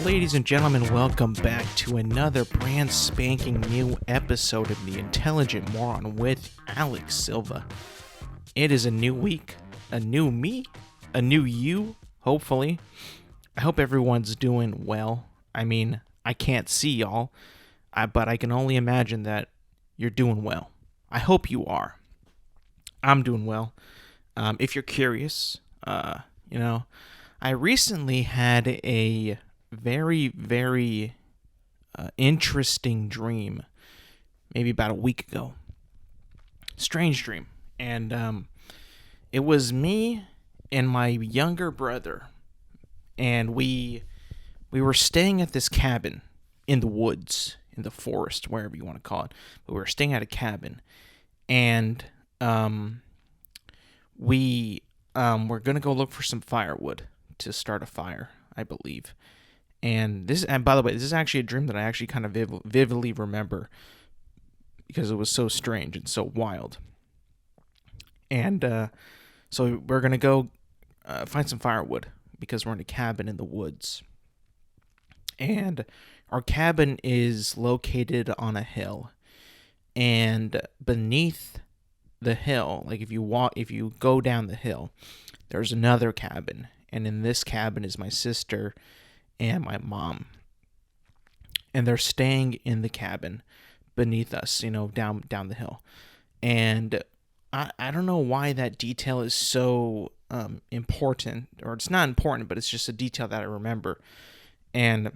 Ladies and gentlemen, welcome back to another brand spanking new episode of The Intelligent Moron with Alex Silva. It is a new week, a new me, a new you, hopefully. I hope everyone's doing well. I mean, I can't see y'all, but I can only imagine that you're doing well. I hope you are. I'm doing well. If you're curious, I recently had a very interesting dream, maybe about a week ago. Strange dream. And it was me and my younger brother, and we were staying at this cabin in the woods, in the forest, wherever you want to call it. But we were staying at a cabin, and we were gonna go look for some firewood to start a fire, I believe. And by the way, this is actually a dream that I actually kind of vividly remember because it was so strange and so wild. And so we're going to go find some firewood because we're in a cabin in the woods. And our cabin is located on a hill. And beneath the hill, like if you go down the hill, there's another cabin. And in this cabin is my sister and my mom, and they're staying in the cabin beneath us, down the hill. And I don't know why that detail is so important, or it's not important, but it's just a detail that I remember. And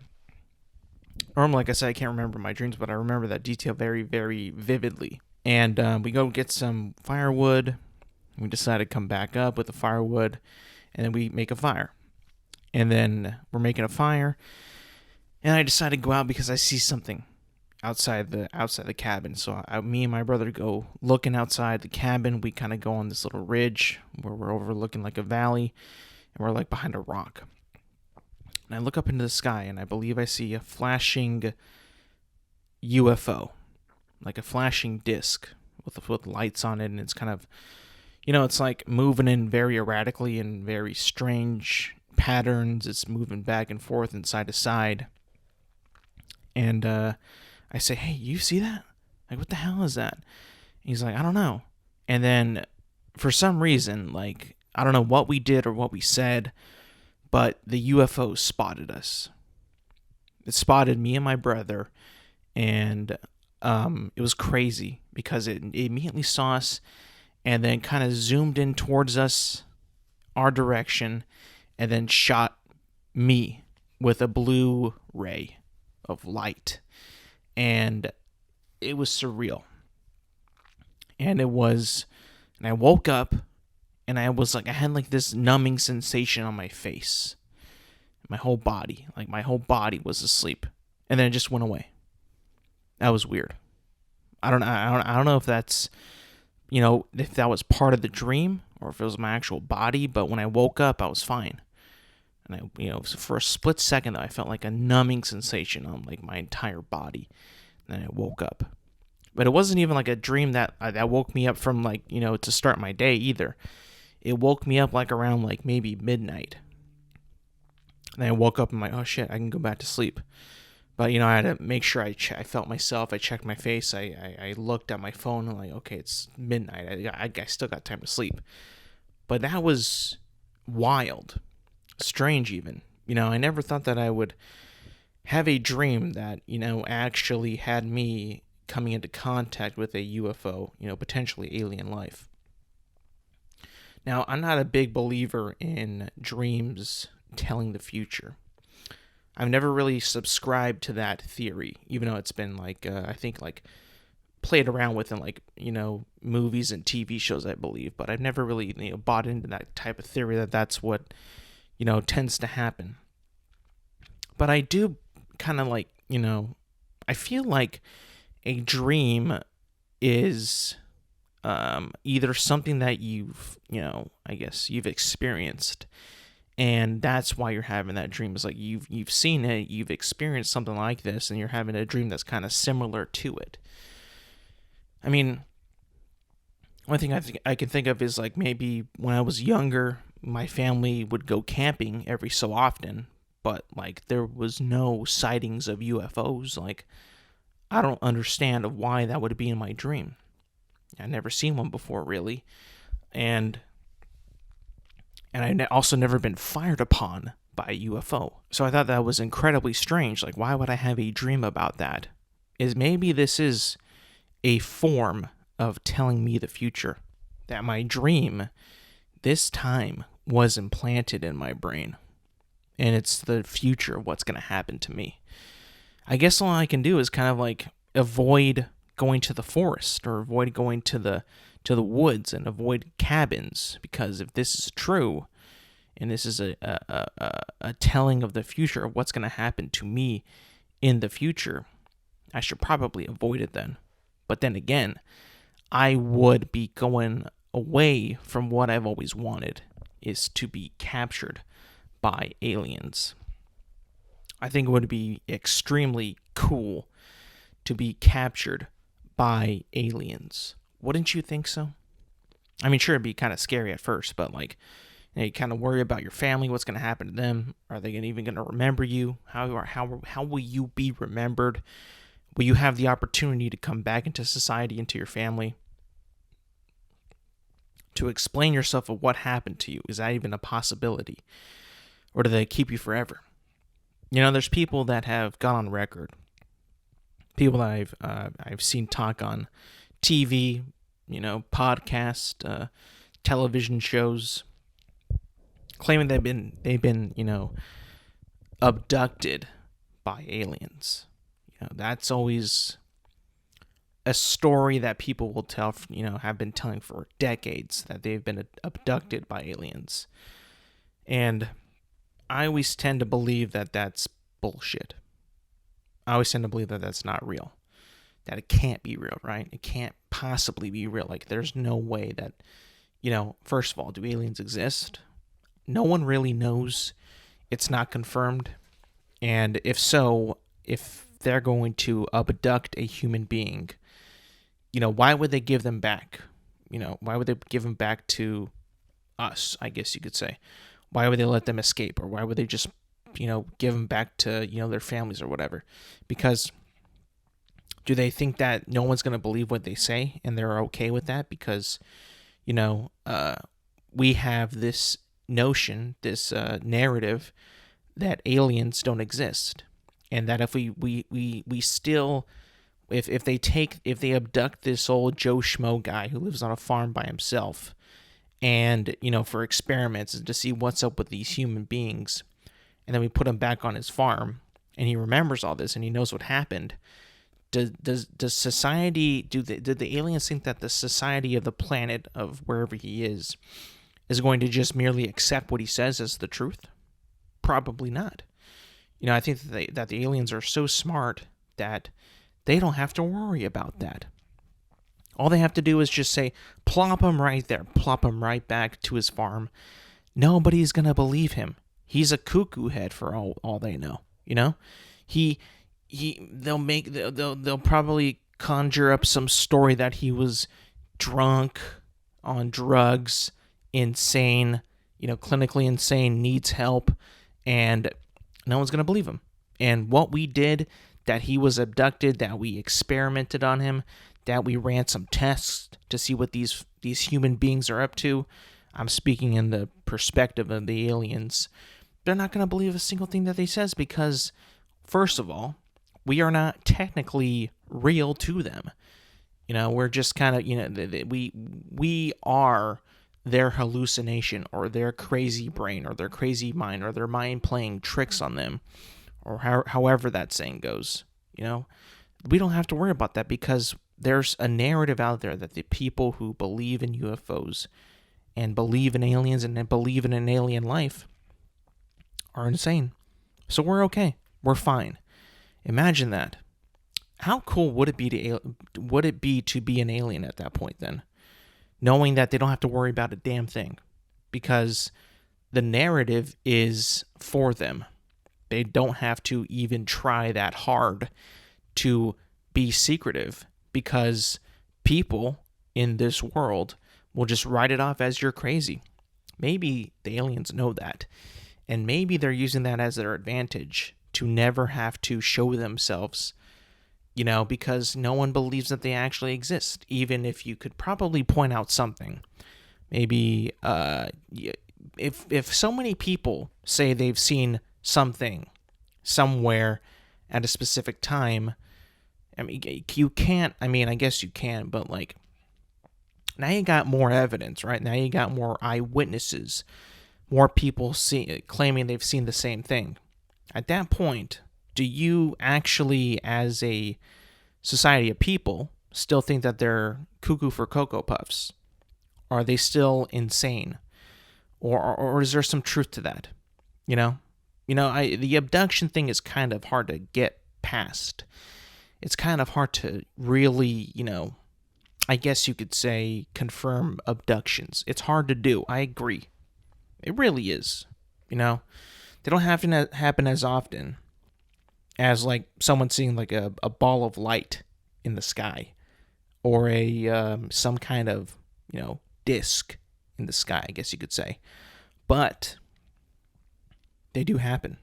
like I said, I can't remember my dreams, but I remember that detail very, very vividly. And we go get some firewood. We decide to come back up with the firewood, and then we make a fire. And then we're making a fire, and I decide to go out because I see something outside the cabin. So me and my brother go looking outside the cabin. We kind of go on this little ridge where we're overlooking like a valley, and we're like behind a rock. And I look up into the sky, and I believe I see a flashing UFO, like a flashing disc with lights on it, and it's kind of, it's like moving in very erratically and very strange patterns. It's moving back and forth and side to side. And I say, hey, you see that? Like, what the hell is that? And he's like, I don't know. And then for some reason, like, I don't know what we did or what we said, but the UFO spotted us. It spotted me and my brother, and it was crazy because it immediately saw us and then kind of zoomed in towards us, our direction, and then shot me with a blue ray of light. And it was surreal. And I woke up, and I was like, I had like this numbing sensation on my face. My whole body was asleep. And then it just went away. That was weird. I don't know if that's, if that was part of the dream or if it was my actual body, but when I woke up, I was fine. And for a split second, I felt like a numbing sensation on like my entire body. And then I woke up. But it wasn't even like a dream that woke me up from like, to start my day either. It woke me up like around like maybe midnight. And then I woke up and I'm like, oh shit, I can go back to sleep. But, I had to make sure I felt myself. I checked my face. I looked at my phone and like, okay, it's midnight. I still got time to sleep. But that was wild. Strange even. I never thought that I would have a dream that, actually had me coming into contact with a UFO, potentially alien life. Now, I'm not a big believer in dreams telling the future. I've never really subscribed to that theory, even though it's been like, I think like played around with in like, movies and TV shows, I believe, but I've never really, bought into that type of theory that that's what, tends to happen. But I do kind of like, I feel like a dream is either something that you've, I guess you've experienced, and that's why you're having that dream. It's like you've seen it, you've experienced something like this, and you're having a dream that's kind of similar to it. I mean, one thing I can think of is like maybe when I was younger, my family would go camping every so often, but like there was no sightings of UFOs. Like I don't understand of why that would be in my dream. I've never seen one before, really, and I also never been fired upon by a UFO. So I thought that was incredibly strange. Like, why would I have a dream about that? Is maybe this is a form of telling me the future. That my dream, this time, was implanted in my brain. And it's the future of what's going to happen to me. I guess all I can do is kind of like avoid going to the forest or avoid going to the woods and avoid cabins, because if this is true and this is a telling of the future of what's going to happen to me in the future, I should probably avoid it then. But then again, I would be going away from what I've always wanted, is to be captured by aliens. I think it would be extremely cool to be captured by aliens. Wouldn't you think so? I mean, sure, it'd be kind of scary at first, but like, you kind of worry about your family, what's going to happen to them. Are they even going to remember you? How will you be remembered? Will you have the opportunity to come back into society, into your family, to explain yourself of what happened to you? Is that even a possibility? Or do they keep you forever? You know, there's people that have gone on record, people that I've seen talk on TV, you know, podcast, television shows, claiming they've been, you know, abducted by aliens. You know, that's always a story that people will tell, you know, have been telling for decades, that they've been abducted by aliens. And I always tend to believe that that's bullshit. I always tend to believe that that's not real. That it can't be real, right? It can't possibly be real. Like, there's no way that, you know, first of all, do aliens exist? No one really knows. It's not confirmed. And if so, if they're going to abduct a human being, you know, why would they give them back? You know, why would they give them back to us, I guess you could say? Why would they let them escape? Or why would they just, you know, give them back to, you know, their families or whatever? Because do they think that no one's going to believe what they say and they're okay with that? Because, you know, we have this notion, this narrative that aliens don't exist. And that if we still, if they abduct this old Joe Schmo guy who lives on a farm by himself, and, you know, for experiments and to see what's up with these human beings, and then we put him back on his farm, and he remembers all this and he knows what happened, does society, did the aliens think that the society of the planet of wherever he is going to just merely accept what he says as the truth? Probably not. You know, I think that the aliens are so smart that they don't have to worry about that. All they have to do is just say, plop him right there, plop him right back to his farm. Nobody's going to believe him. He's a cuckoo head for all they know, you know? They'll probably conjure up some story that he was drunk, on drugs, insane, you know, clinically insane, needs help, and no one's going to believe him. And what we did, that he was abducted, that we experimented on him, that we ran some tests to see what these human beings are up to, I'm speaking in the perspective of the aliens, they're not going to believe a single thing that they says, because, first of all, we are not technically real to them. You know, we're just kind of, you know, we are their hallucination, or their crazy brain, or their crazy mind, or their mind playing tricks on them, or however that saying goes. You know, we don't have to worry about that, because there's a narrative out there that the people who believe in UFOs and believe in aliens and believe in an alien life are insane. So we're okay. We're fine. Imagine that. How cool would it be to be an alien at that point then? Knowing that they don't have to worry about a damn thing, because the narrative is for them. They don't have to even try that hard to be secretive, because people in this world will just write it off as you're crazy. Maybe the aliens know that, and maybe they're using that as their advantage to never have to show themselves, because no one believes that they actually exist, even if you could probably point out something. Maybe if so many people say they've seen something somewhere at a specific time, I mean, you can't, I guess you can, but like, now you got more evidence, right? Now you got more eyewitnesses, more people claiming they've seen the same thing. At that point, do you actually, as a society of people, still think that they're cuckoo for Cocoa Puffs? Are they still insane? Or is there some truth to that? The abduction thing is kind of hard to get past. It's kind of hard to really, I guess you could say, confirm abductions. It's hard to do. I agree. It really is. They don't have to happen as often as like someone seeing like a ball of light in the sky, or a some kind of disc in the sky, I guess you could say. But they do happen.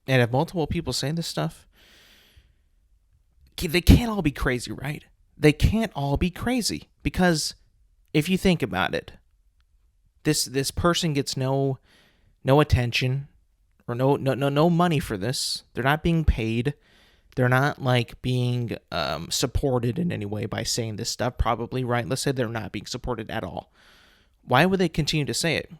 And if multiple people say this stuff, they can't all be crazy, right? They can't all be crazy, because if you think about it, this person gets no attention or no money for this. They're not being paid. They're not like being supported in any way by saying this stuff, probably, right? Let's say they're not being supported at all. Why would they continue to say it?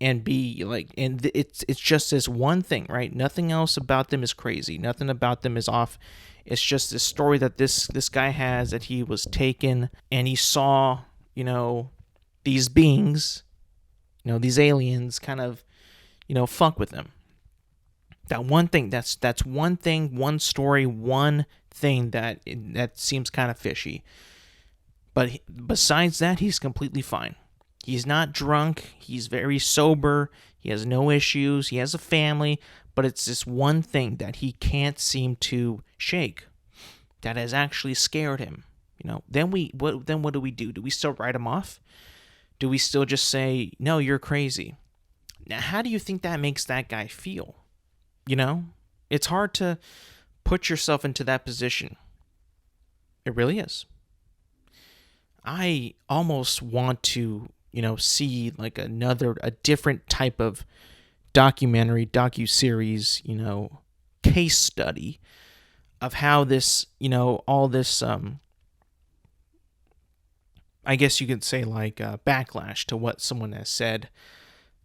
And be like, and it's just this one thing, right? Nothing else about them is crazy. Nothing about them is off. It's just this story that this guy has, that he was taken and he saw, these beings, these aliens kind of, fuck with them. That one thing, that's one thing, one story, one thing that seems kind of fishy. But besides that, he's completely fine. He's not drunk. He's very sober. He has no issues. He has a family. But it's this one thing that he can't seem to shake that has actually scared him. Then what do we do? Do we still write him off? Do we still just say, no, you're crazy? Now, how do you think that makes that guy feel? It's hard to put yourself into that position. It really is. I almost want to, see like a different type of documentary, docuseries, case study of how this, all this, I guess you could say like backlash to what someone has said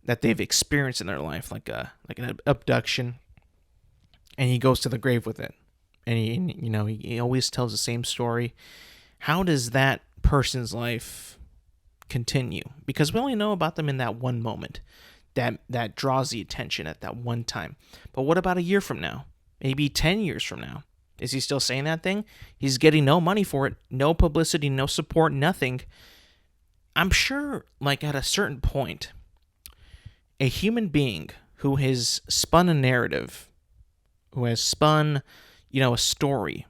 that they've experienced in their life, like an abduction, and he goes to the grave with it, and he always tells the same story. How does that person's life continue? Because we only know about them in that one moment that draws the attention at that one time. But what about a year from now? Maybe 10 years from now? Is he still saying that thing? He's getting no money for it, no publicity, no support, nothing. I'm sure, like, at a certain point, a human being who has spun a narrative, who has spun, a story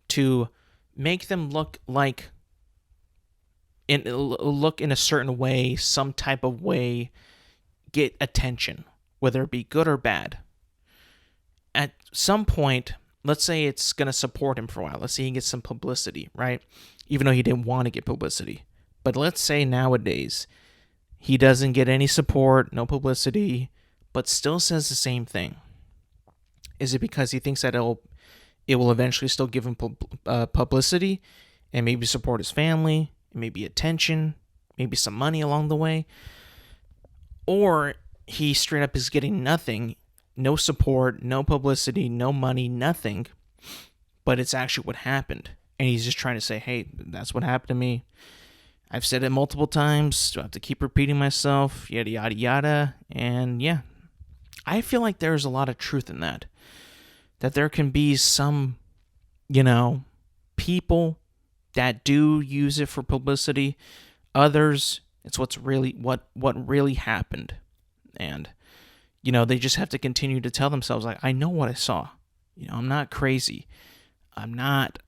to make them look in a certain way, some type of way, get attention, whether it be good or bad. At some point, let's say it's going to support him for a while. Let's say he gets some publicity, right? Even though he didn't want to get publicity. But let's say nowadays he doesn't get any support, no publicity, but still says the same thing. Is it because he thinks that it will eventually still give him publicity and maybe support his family, maybe attention, maybe some money along the way? Or he straight up is getting nothing, no support, no publicity, no money, nothing, but it's actually what happened. And he's just trying to say, hey, that's what happened to me. I've said it multiple times. Do I have to keep repeating myself? Yada, yada, yada. And yeah, I feel like there's a lot of truth in that. That there can be some, people that do use it for publicity. Others, it's what really happened. And, they just have to continue to tell themselves, like, I know what I saw. I'm not crazy. I'm not,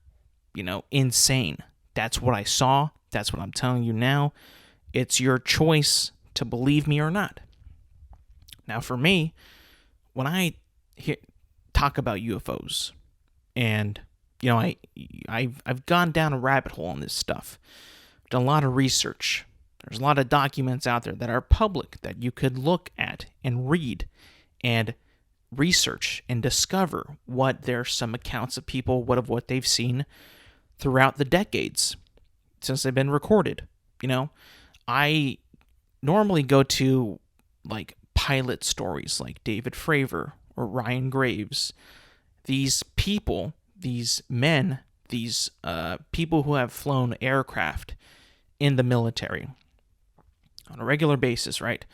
insane. That's what I saw. That's what I'm telling you now. It's your choice to believe me or not. Now, for me, when I talk about UFOs, and I've gone down a rabbit hole on this stuff, done a lot of research. There's a lot of documents out there that are public that you could look at and read and research and discover what there's some accounts of people, what they've seen throughout the decades since they've been recorded. I normally go to like pilot stories like David Fravor or Ryan Graves. These people, these men, these people who have flown aircraft in the military on a regular basis, right?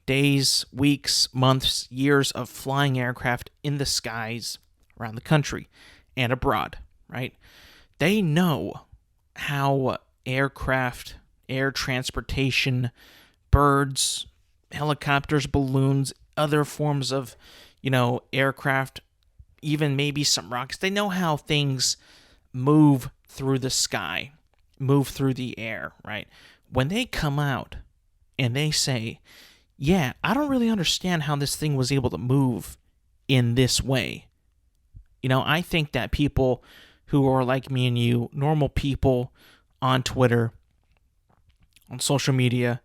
Days, weeks, months, years of flying aircraft in the skies around the country and abroad, right? They know how aircraft, air transportation, birds, helicopters, balloons, other forms of, aircraft, even maybe some rockets. They know how things move through the sky, move through the air, right? When they come out and they say, yeah, I don't really understand how this thing was able to move in this way. I think that people who are like me and you, normal people on Twitter, on social media,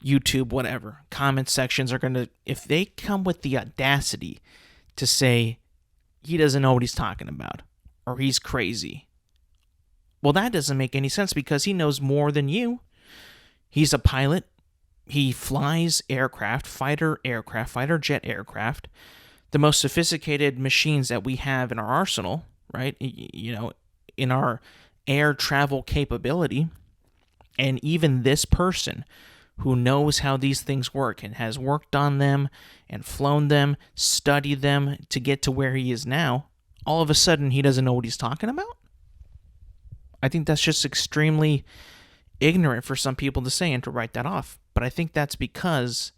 YouTube, whatever, comment sections are going to, if they come with the audacity to say he doesn't know what he's talking about or he's crazy, well, that doesn't make any sense because he knows more than you. He's a pilot. He flies aircraft, fighter jet aircraft, the most sophisticated machines that we have in our arsenal, right? In our air travel capability. And even this person who knows how these things work and has worked on them and flown them, studied them to get to where he is now, all of a sudden he doesn't know what he's talking about? I think that's just extremely ignorant for some people to say and to write that off. But I think that's because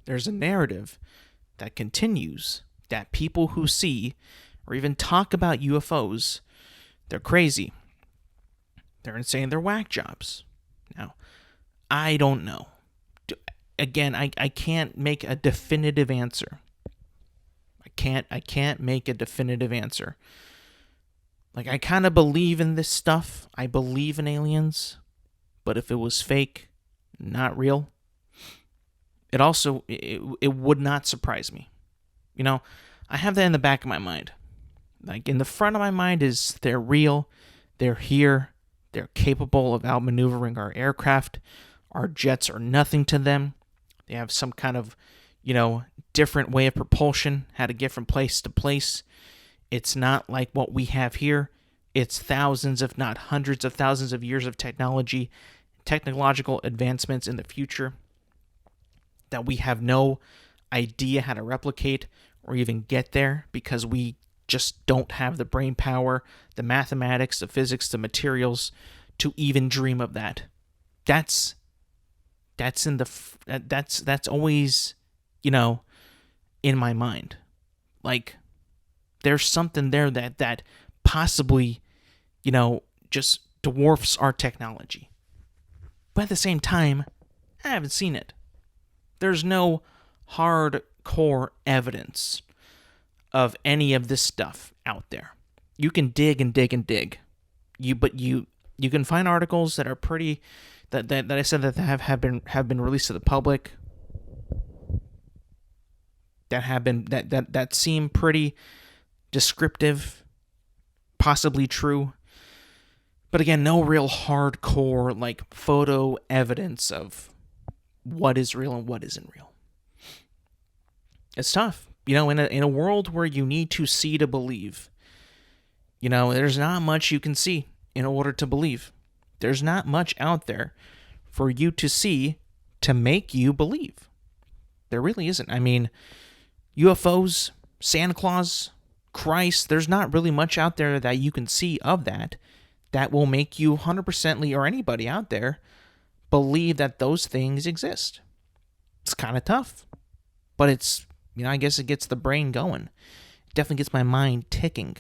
there's a narrative that continues that people who see or even talk about UFOs, they're crazy. They're insane. They're whack jobs. Now, I don't know. Again, I can't make a definitive answer. I can't make a definitive answer. Like, I kind of believe in this stuff. I believe in aliens. But if it was fake, not real, it would not surprise me. I have that in the back of my mind. Like, in the front of my mind is they're real, they're here, they're capable of outmaneuvering our aircraft. Our jets are nothing to them. They have some kind of, different way of propulsion, how to get from place to place. It's not like what we have here. It's thousands, if not hundreds of thousands of years of technological advancements in the future that we have no idea how to replicate or even get there because we just don't have the brain power, the mathematics, the physics, the materials to even dream of that. That's always, in my mind. Like, there's something there that possibly, just dwarfs our technology. But at the same time, I haven't seen it. There's no hardcore evidence of any of this stuff out there. You can dig and dig and dig. But you can find articles that are pretty that I said that have been released to the public that seem pretty descriptive, possibly true. But again, no real hardcore like photo evidence of what is real and what isn't real. It's tough, in a world where you need to see to believe. There's not much you can see in order to believe. There's not much out there for you to see to make you believe. There really isn't. I mean, UFOs, Santa Claus, Christ, there's not really much out there that you can see of that will make you 100%, or anybody out there, believe that those things exist. It's kind of tough. But it's, I guess it gets the brain going. It definitely gets my mind ticking.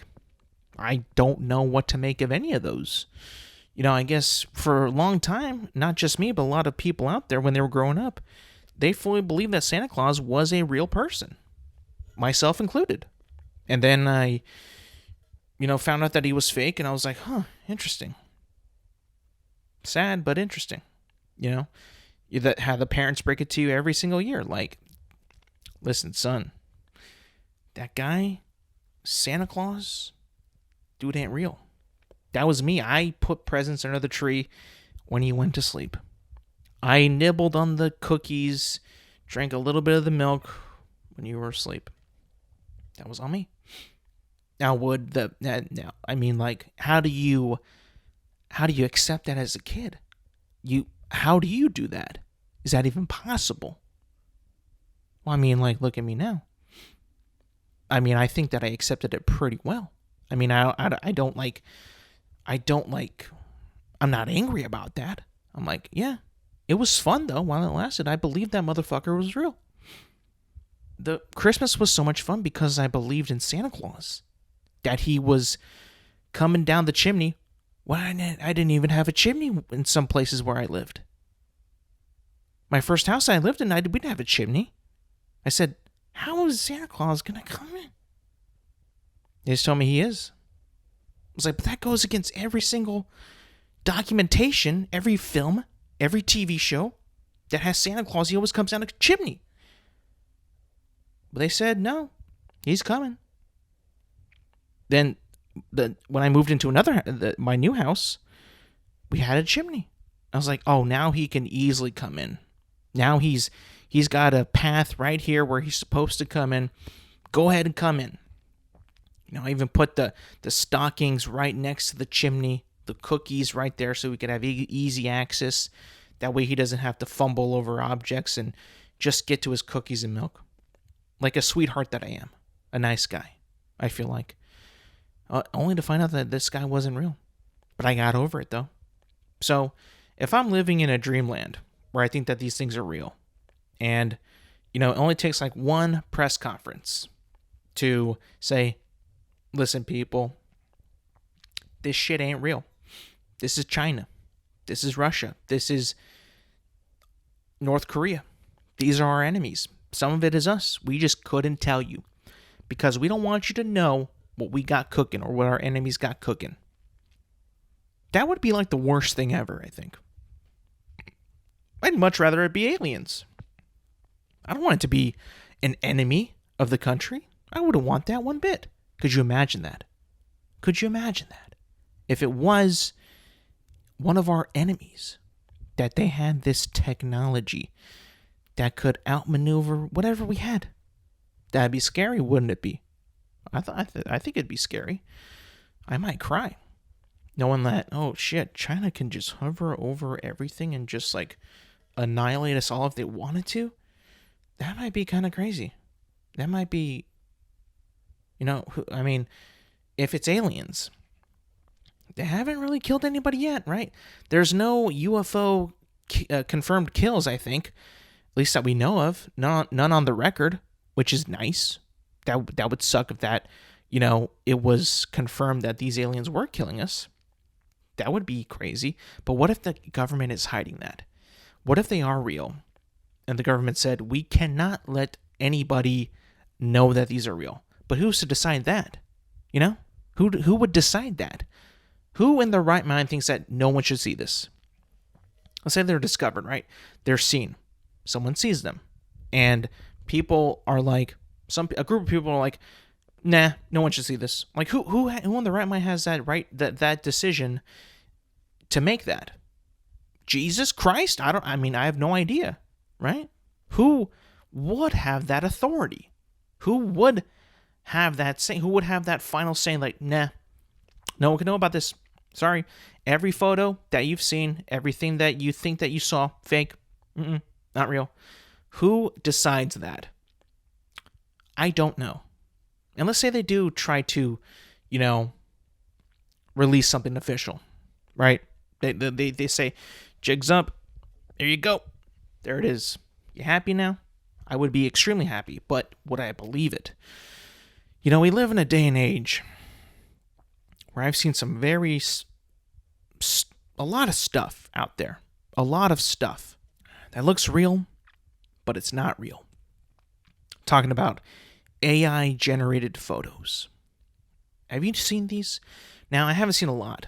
I don't know what to make of any of those, I guess for a long time, not just me, but a lot of people out there when they were growing up, they fully believed that Santa Claus was a real person, myself included. And then I, found out that he was fake, and I was like, huh, interesting. Sad, but interesting. That how the parents break it to you every single year. Like, listen, son, that guy, Santa Claus, dude ain't real. That was me. I put presents under the tree when he went to sleep. I nibbled on the cookies, drank a little bit of the milk when you were asleep. That was on me. Now, how do you accept that as a kid? How do you do that? Is that even possible? Well, look at me now. I think that I accepted it pretty well. I'm not angry about that. I'm like, yeah, it was fun though while it lasted. I believed that motherfucker was real. The Christmas was so much fun because I believed in Santa Claus. That he was coming down the chimney. Well, I didn't even have a chimney in some places where I lived. My first house I lived in, we didn't have a chimney. I said, how is Santa Claus going to come in? They just told me he is. I was like, but that goes against every single documentation, every film, every TV show that has Santa Claus. He always comes down a chimney. But they said, no, he's coming. Then when I moved into my new house, we had a chimney. I was like, oh, now he can easily come in. Now he's got a path right here where he's supposed to come in. Go ahead and come in. I even put the stockings right next to the chimney, the cookies right there so we could have easy access. That way he doesn't have to fumble over objects and just get to his cookies and milk. Like a sweetheart that I am. A nice guy, I feel like. Only to find out that this guy wasn't real. But I got over it, though. So, if I'm living in a dreamland where I think that these things are real, and, it only takes like one press conference to say, listen, people, this shit ain't real. This is China. This is Russia. This is North Korea. These are our enemies. Some of it is us. We just couldn't tell you because we don't want you to know what we got cooking or what our enemies got cooking. That would be like the worst thing ever, I think. I'd much rather it be aliens. I don't want it to be an enemy of the country. I wouldn't want that one bit. Could you imagine that? Could you imagine that? If it was one of our enemies, that they had this technology that could outmaneuver whatever we had. That'd be scary, wouldn't it be? I think it'd be scary. I might cry. Knowing that, oh shit, China can just hover over everything and just like annihilate us all if they wanted to. That might be kind of crazy. That might be, if it's aliens, they haven't really killed anybody yet, right? There's no UFO confirmed kills, I think. At least that we know of. None on the record, which is nice. That would suck if that, it was confirmed that these aliens were killing us. That would be crazy. But what if the government is hiding that? What if they are real? And the government said, we cannot let anybody know that these are real. But who's to decide that? Who would decide that? Who in their right mind thinks that no one should see this? Let's say they're discovered, right? They're seen. Someone sees them. And people are like, a group of people are like, nah, no one should see this. Like, who in the right mind has that right, that decision to make that? Jesus Christ? I have no idea, right? Who would have that authority? Who would have that say? Who would have that final say? Like, nah, no one can know about this. Sorry. Every photo that you've seen, everything that you think that you saw, fake, not real. Who decides that? I don't know. And let's say they do try to, release something official, right? They say, jig's up. There you go. There it is. You happy now? I would be extremely happy, but would I believe it? We live in a day and age where I've seen some very a lot of stuff out there. A lot of stuff that looks real, but it's not real. Talking about AI generated photos. Have you seen these? Now, I haven't seen a lot,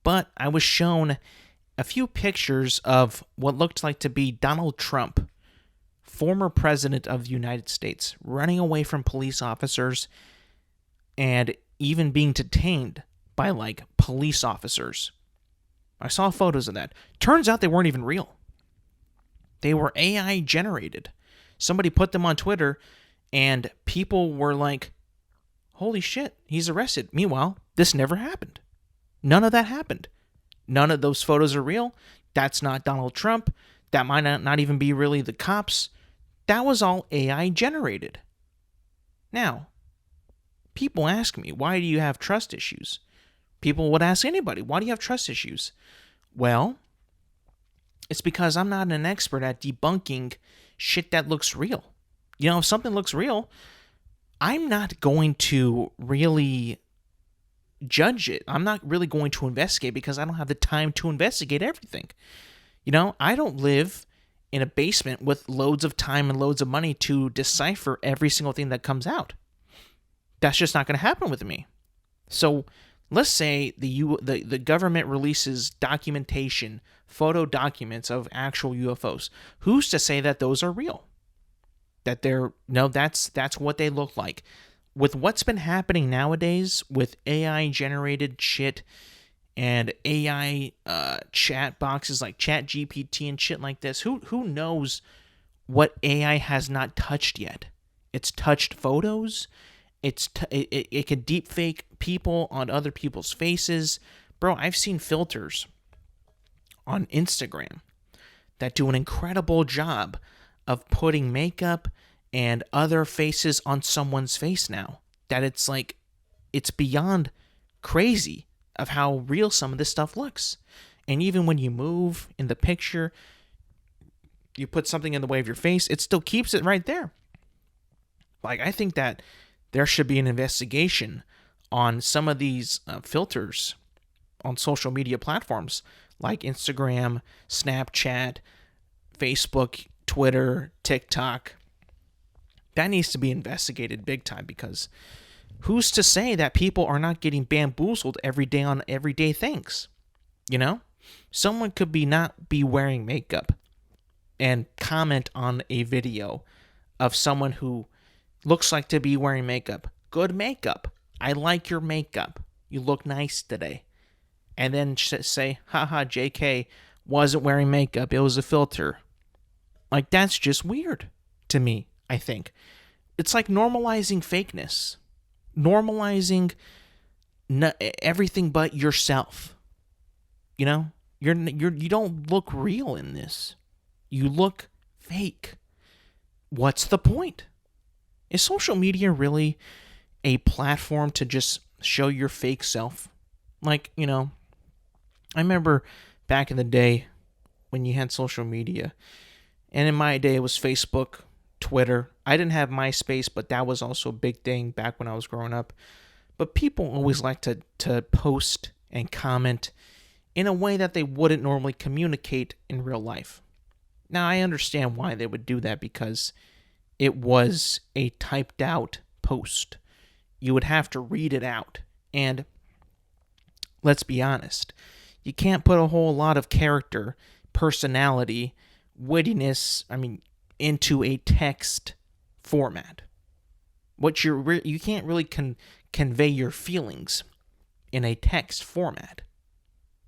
but I was shown a few pictures of what looked like to be Donald Trump, former president of the United States, running away from police officers and even being detained by like police officers. I saw photos of that. Turns out they weren't even real. They were AI generated. Somebody put them on Twitter and people were like, holy shit, he's arrested. Meanwhile, this never happened. None of that happened. None of those photos are real. That's not Donald Trump. That might not even be really the cops. That was all AI generated. Now, people ask me, why do you have trust issues? People would ask anybody, why do you have trust issues? Well, it's because I'm not an expert at debunking shit that looks real. You know, if something looks real, I'm not going to really judge it. I'm not really going to investigate because I don't have the time to investigate everything. You know, I don't live in a basement with loads of time and loads of money to decipher every single thing that comes out. That's just not going to happen with me. So let's say the government releases documentation, photo documents of actual UFOs. Who's to say that those are real? That that's what they look like. With what's been happening nowadays with AI generated shit and AI chat boxes like Chat GPT and shit like this, who knows what AI has not touched yet? It's touched photos. It can deep fake people on other people's faces. Bro, I've seen filters on Instagram that do an incredible job of putting makeup and other faces on someone's face now. That it's like, it's beyond crazy of how real some of this stuff looks. And even when you move in the picture, you put something in the way of your face, it still keeps it right there. Like, I think that there should be an investigation on some of these filters on social media platforms like Instagram, Snapchat, Facebook, Twitter, TikTok. That needs to be investigated big time, because who's to say that people are not getting bamboozled every day on everyday things? You know? Someone could not be wearing makeup and comment on a video of someone who looks like to be wearing makeup. Good makeup. I like your makeup. You look nice today. And then say, haha, JK wasn't wearing makeup. It was a filter. Like, that's just weird to me, I think. It's like normalizing fakeness. Normalizing everything but yourself. You know? You don't look real in this. You look fake. What's the point? Is social media really a platform to just show your fake self? Like, you know, I remember back in the day when you had social media, and in my day it was Facebook, Twitter. I didn't have MySpace, but that was also a big thing back when I was growing up. But people always like to post and comment in a way that they wouldn't normally communicate in real life. Now, I understand why they would do that, because it was a typed out post. You would have to read it out. And let's be honest, you can't put a whole lot of character, personality, wittiness, into a text format. You can't really convey your feelings in a text format.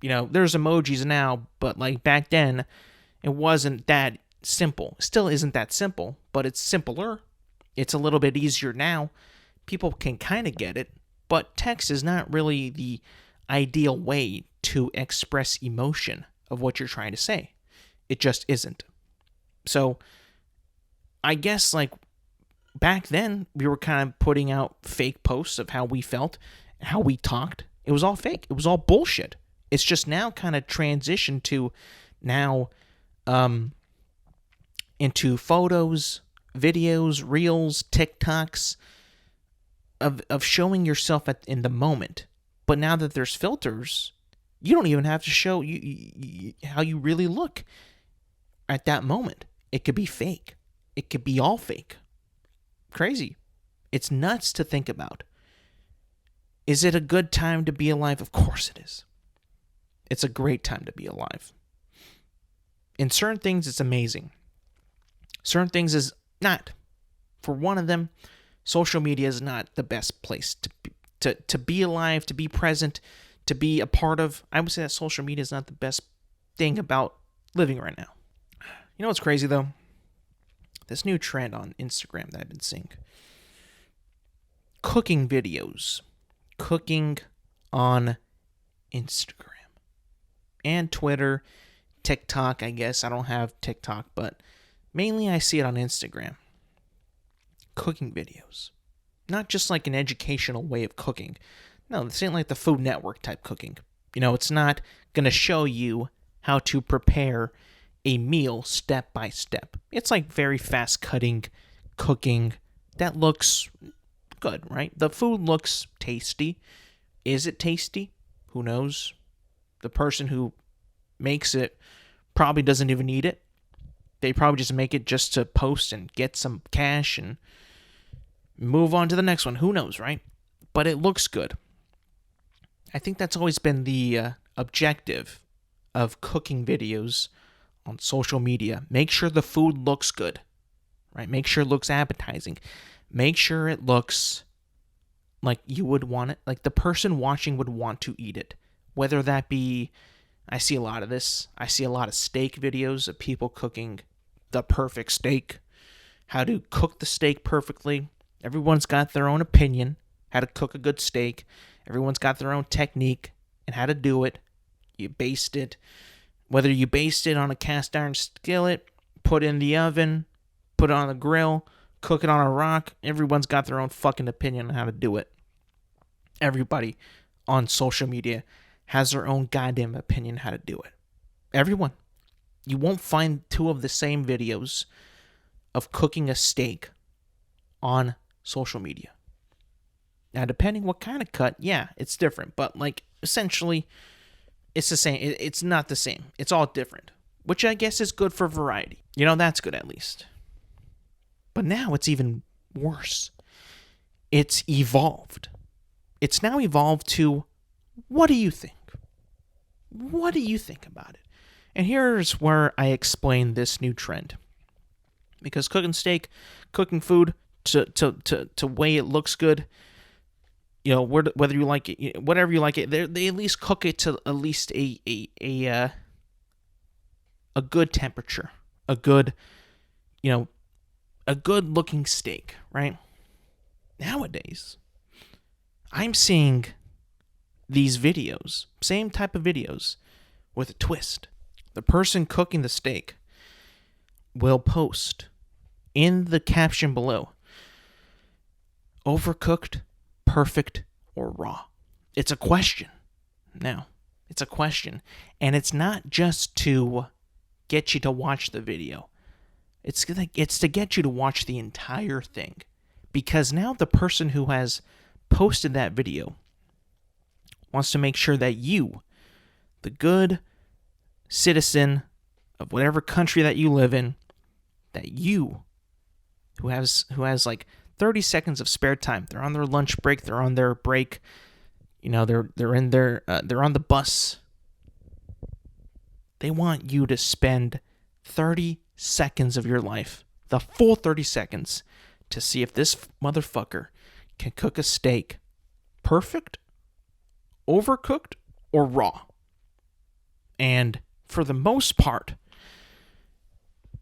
You know, there's emojis now, but like back then, it wasn't that simple. Still isn't that simple, but it's simpler. It's a little bit easier now. People can kind of get it, but text is not really the ideal way to express emotion of what you're trying to say. It just isn't. So I guess like back then we were kind of putting out fake posts of how we felt, how we talked. It was all fake. It was all bullshit. It's just now kind of transitioned to now into photos, videos, reels, TikToks of showing yourself in the moment. But now that there's filters, You don't even have to show how you really look at that moment. It could be fake. It could be all fake. Crazy. It's nuts to think about. Is it a good time to be alive? Of course it is. It's a great time to be alive. In certain things, it's amazing. Certain things is not. For one of them, social media is not the best place to be alive, to be present, to be a part of. I would say that social media is not the best thing about living right now. You know what's crazy, though? This new trend on Instagram that I've been seeing. Cooking videos. Cooking on Instagram. And Twitter. TikTok, I guess. I don't have TikTok, but mainly I see it on Instagram. Cooking videos. Not just like an educational way of cooking. No, this ain't like the Food Network type cooking. You know, it's not going to show you how to prepare a meal step by step. It's like very fast cutting cooking that looks good, right? The food looks tasty. Is it tasty? Who knows? The person who makes it probably doesn't even eat it. They probably just make it just to post and get some cash and move on to the next one. Who knows, right? But it looks good. I think that's always been the objective of cooking videos on social media. Make sure the food looks good, right? Make sure it looks appetizing. Make sure it looks like you would want it, like the person watching would want to eat it. Whether that be, I see a lot of this. I see a lot of steak videos of people cooking the perfect steak, how to cook the steak perfectly. Everyone's got their own opinion, how to cook a good steak. Everyone's got their own technique and how to do it. You baste it. Whether you baste it on a cast iron skillet, put it in the oven, put it on the grill, cook it on a rock, everyone's got their own fucking opinion on how to do it. Everybody on social media has their own goddamn opinion how to do it. Everyone. You won't find two of the same videos of cooking a steak on social media. Now, depending what kind of cut, yeah, it's different. But, like, essentially, it's the same. It's not the same. It's all different. Which I guess is good for variety. You know, that's good at least. But now it's even worse. It's evolved. It's now evolved to, what do you think? What do you think about it? And here's where I explain this new trend. Because cooking steak, cooking food to way it looks good, you know, whether you like it, whatever you like it, they at least cook it to at least a good temperature, a good looking steak, right? Nowadays, I'm seeing these videos, same type of videos, with a twist. The person cooking the steak will post in the caption below, overcooked, perfect, or raw. It's a question. Now, it's a question. And it's not just to get you to watch the video. It's to get you to watch the entire thing. Because now the person who has posted that video wants to make sure that you, the good citizen of whatever country that you live in, that you, who has like 30 seconds of spare time, they're on their lunch break, they're on their break, you know, they're on the bus. They want you to spend 30 seconds of your life, the full 30 seconds, to see if this motherfucker can cook a steak perfect, overcooked, or raw. And for the most part,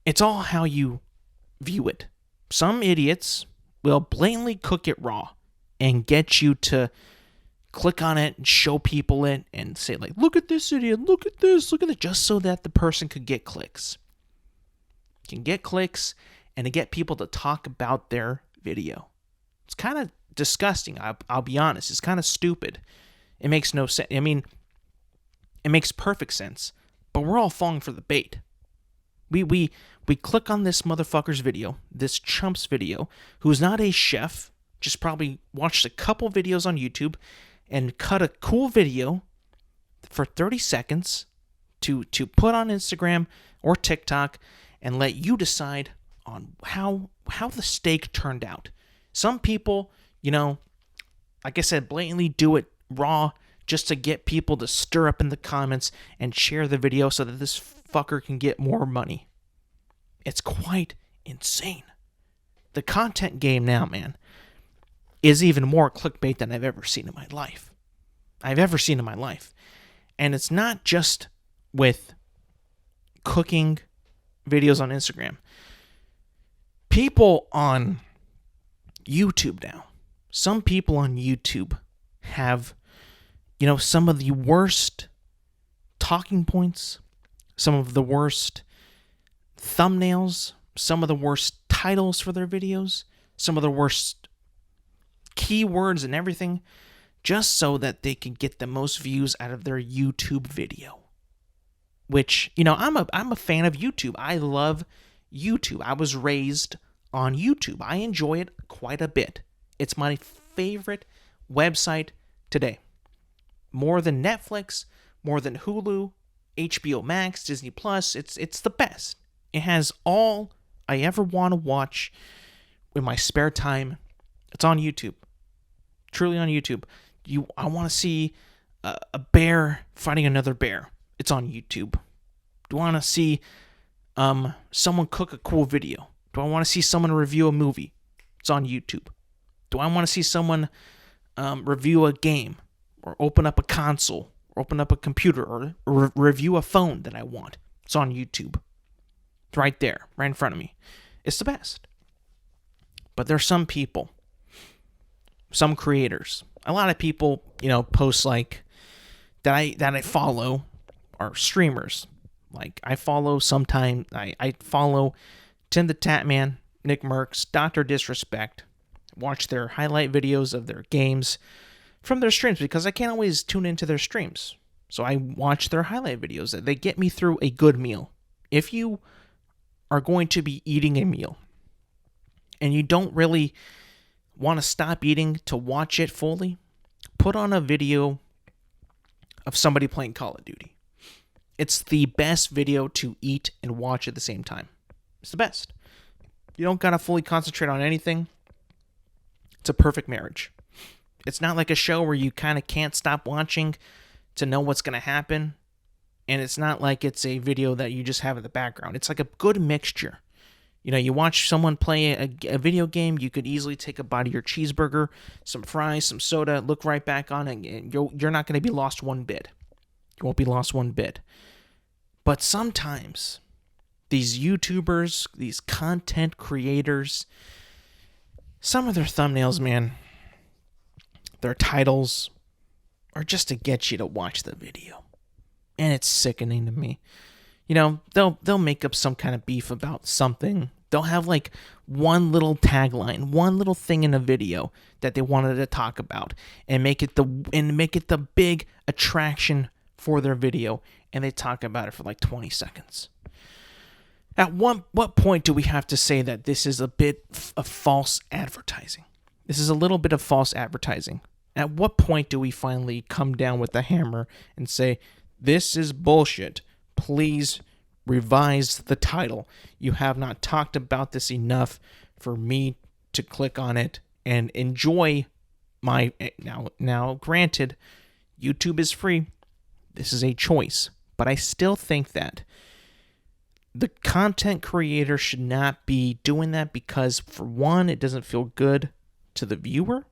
it's all how you view it. Some idiots will blatantly cook it raw and get you to click on it and show people it and say, like, look at this idiot, look at this, just so that the person could get clicks. Can get clicks and to get people to talk about their video. It's kind of disgusting, I'll be honest. It's kind of stupid. It makes no sense. I mean, it makes perfect sense, but we're all falling for the bait. We click on this motherfucker's video, this chump's video, who's not a chef, just probably watched a couple videos on YouTube and cut a cool video for 30 seconds to put on Instagram or TikTok and let you decide on how the steak turned out. Some people, like I said, blatantly do it raw just to get people to stir up in the comments and share the video so that this fucker can get more money. It's quite insane. The content game now, man, is even more clickbait than I've ever seen in my life. And it's not just with cooking videos on Instagram. People on YouTube now, some people on YouTube have, some of the worst talking points, some of the worst thumbnails, some of the worst titles for their videos, some of the worst keywords and everything, just so that they can get the most views out of their YouTube video. Which, I'm a fan of YouTube. I love YouTube. I was raised on YouTube. I enjoy it quite a bit. It's my favorite website today. More than Netflix, more than Hulu, HBO Max, Disney Plus. It's the best. It has all I ever want to watch in my spare time. It's on YouTube. Truly on YouTube. I want to see a bear fighting another bear. It's on YouTube. Do I want to see someone cook a cool video? Do I want to see someone review a movie? It's on YouTube. Do I want to see someone review a game or open up a console or open up a computer or review a phone that I want? It's on YouTube. It's right there, right in front of me. It's the best. But there's some people, some creators, a lot of people, posts like that I follow are streamers. Like I follow I follow Tim the Tatman, Nick Merckx, Dr. Disrespect. Watch their highlight videos of their games from their streams because I can't always tune into their streams. So I watch their highlight videos. They get me through a good meal. If you are going to be eating a meal and you don't really want to stop eating to watch it fully, put on a video of somebody playing Call of Duty. It's the best video to eat and watch at the same time. It's the best. You don't got to fully concentrate on anything. It's a perfect marriage. It's not like a show where you kind of can't stop watching to know what's going to happen. And it's not like it's a video that you just have in the background. It's like a good mixture. You watch someone play a video game, you could easily take a bite of your cheeseburger, some fries, some soda, look right back on it, and you're not going to be lost one bit. You won't be lost one bit. But sometimes these YouTubers, these content creators, some of their thumbnails, man, their titles are just to get you to watch the video. And it's sickening to me. They'll make up some kind of beef about something. They'll have like one little tagline, one little thing in a video that they wanted to talk about and make it the big attraction for their video, and they talk about it for like 20 seconds. At what point do we have to say that this is a bit of false advertising? This is a little bit of false advertising. At what point do we finally come down with the hammer and say, this is bullshit? Please revise the title. You have not talked about this enough for me to click on it and enjoy my... Now, granted, YouTube is free. This is a choice. But I still think that the content creator should not be doing that because, for one, it doesn't feel good to the viewer.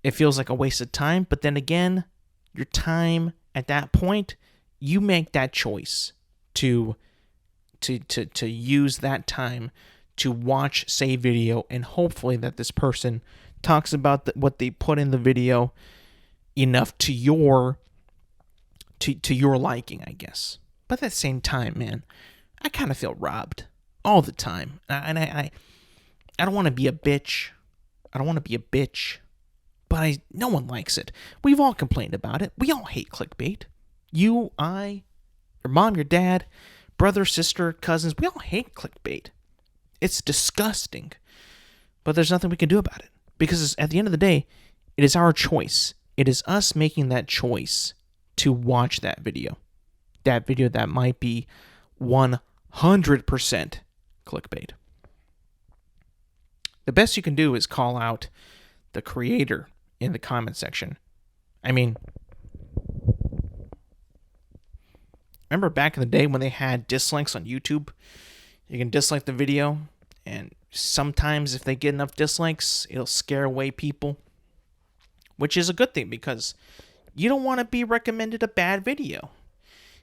It feels like a waste of time. But then again, your time at that point, you make that choice to use that time to watch, say, video, and hopefully that this person talks about what they put in the video enough to your liking, I guess. But at the same time, man, I kind of feel robbed all the time. And I don't want to be a bitch. But no one likes it. We've all complained about it. We all hate clickbait. You, I, your mom, your dad, brother, sister, cousins, we all hate clickbait. It's disgusting. But there's nothing we can do about it. Because at the end of the day, it is our choice. It is us making that choice to watch that video. That video that might be 100% clickbait. The best you can do is call out the creator in the comment section. I mean, remember back in the day when they had dislikes on YouTube? You can dislike the video, and sometimes if they get enough dislikes, it'll scare away people, which is a good thing because you don't want to be recommended a bad video.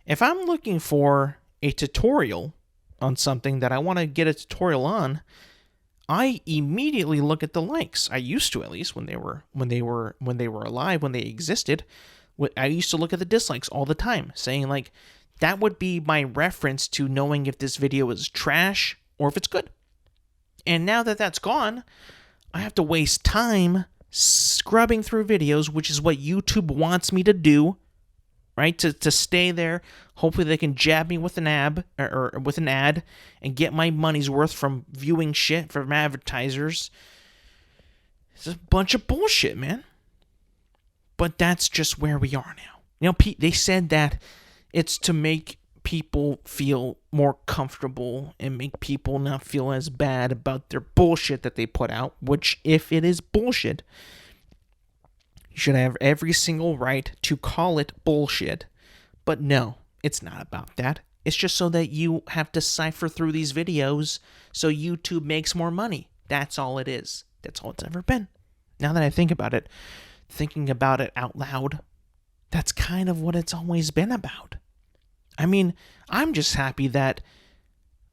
If I'm looking for a tutorial on something that I want to get a tutorial on, I immediately look at the likes. I used to, at least when they were alive, when they existed. I used to look at the dislikes all the time, saying like that would be my reference to knowing if this video is trash or if it's good. And now that that's gone, I have to waste time scrubbing through videos, which is what YouTube wants me to do, right? To stay there. Hopefully they can jab me with an ad and get my money's worth from viewing shit from advertisers. It's a bunch of bullshit, man. But that's just where we are now. You know, they said that it's to make people feel more comfortable and make people not feel as bad about their bullshit that they put out, which, if it is bullshit, you should have every single right to call it bullshit. But no, it's not about that. It's just so that you have to cipher through these videos so YouTube makes more money. That's all it is. That's all it's ever been. Now that I think about it, thinking about it out loud, that's kind of what it's always been about. I mean, I'm just happy that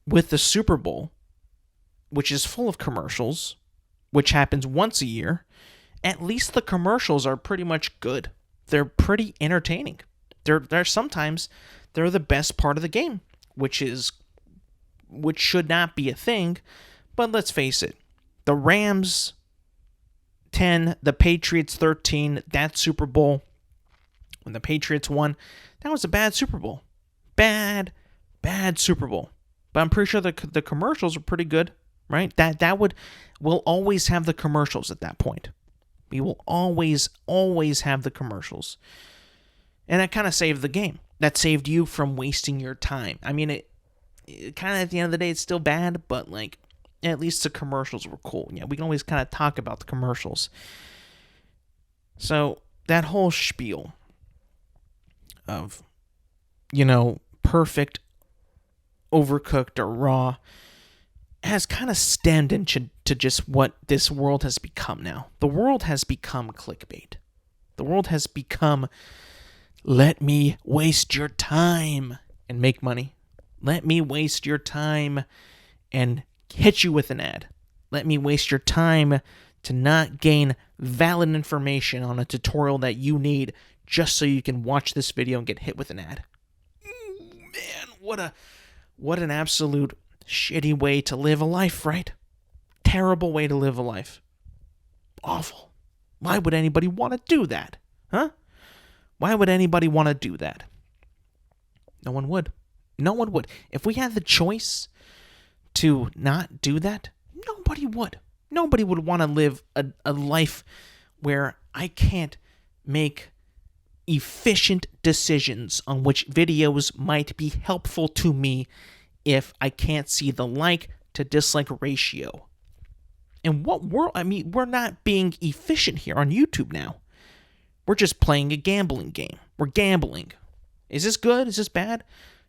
with the Super Bowl, which is full of commercials, which happens once a year, at least the commercials are pretty much good. They're pretty entertaining. They're sometimes they're the best part of the game, which should not be a thing, but let's face it. The Rams 10, the Patriots 13, that Super Bowl, when the Patriots won, that was a bad Super Bowl. Bad Super Bowl. But I'm pretty sure the commercials are pretty good, right? We'll always have the commercials at that point. We will always have the commercials. And that kind of saved the game. That saved you from wasting your time. I mean, it kind of at the end of the day, it's still bad, but like, at least the commercials were cool. Yeah, we can always kind of talk about the commercials. So that whole spiel of, perfect, overcooked, or raw has kind of stemmed into just what this world has become now. The world has become clickbait. The world has become, let me waste your time and make money. Let me waste your time and hit you with an ad. Let me waste your time to not gain valid information on a tutorial that you need just so you can watch this video and get hit with an ad. Man, what an absolute shitty way to live a life, right? Terrible way to live a life. Awful. Why would anybody want to do that? Huh? Why would anybody want to do that? No one would. No one would. If we had the choice to not do that, nobody would. Nobody would want to live a life where I can't make efficient decisions on which videos might be helpful to me if I can't see the like to dislike ratio. In what world? I mean, we're not being efficient here on YouTube now. We're just playing a gambling game. We're gambling. Is this good? Is this bad?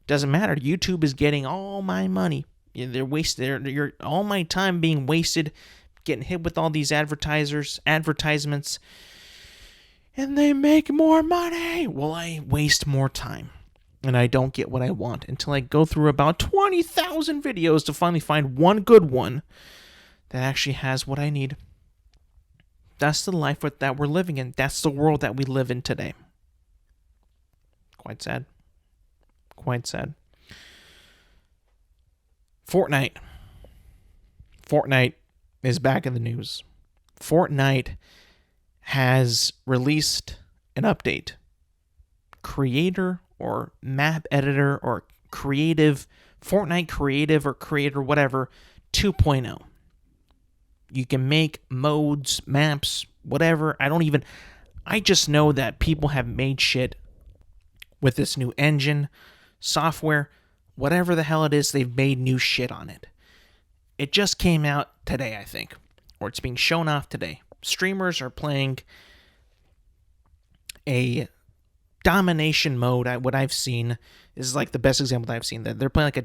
Doesn't matter. YouTube is getting all my money. They're wasted. All my time being wasted, getting hit with all these advertisements, and they make more money. Well, I waste more time, and I don't get what I want until I go through about 20,000 videos to finally find one good one that actually has what I need. That's the life that we're living in. That's the world that we live in today. Quite sad. Quite sad. Fortnite is back in the news. Fortnite has released an update. Creator or map editor or creative, Fortnite creative or creator, whatever, 2.0. You can make modes, maps, whatever. I just know that people have made shit with this new engine, software, whatever the hell it is, they've made new shit on it. It just came out today, I think, or it's being shown off today. Streamers are playing a domination mode. What I've seen is like the best example that I've seen. That they're playing like